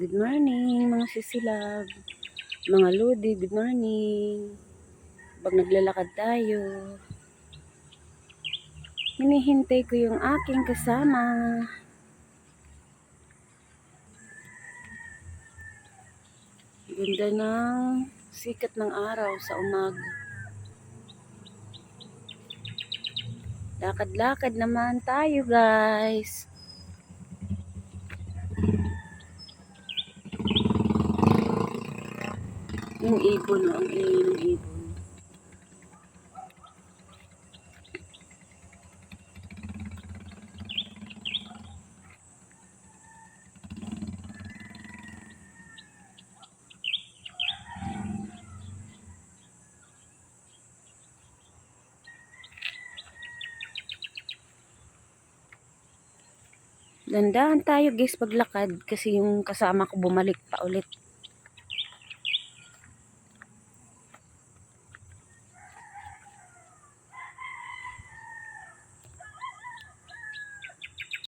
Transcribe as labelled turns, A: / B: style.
A: Good morning mga sisilab, mga lodi, good morning. Pag naglalakad tayo, hinihintay ko yung aking kasama. Ganda ng sikat ng araw sa umaga. Lakad-lakad naman tayo guys. Yung ibon, ang ingay ng ibon. Dandahan tayo guys paglakad kasi yung kasama ko bumalik pa ulit.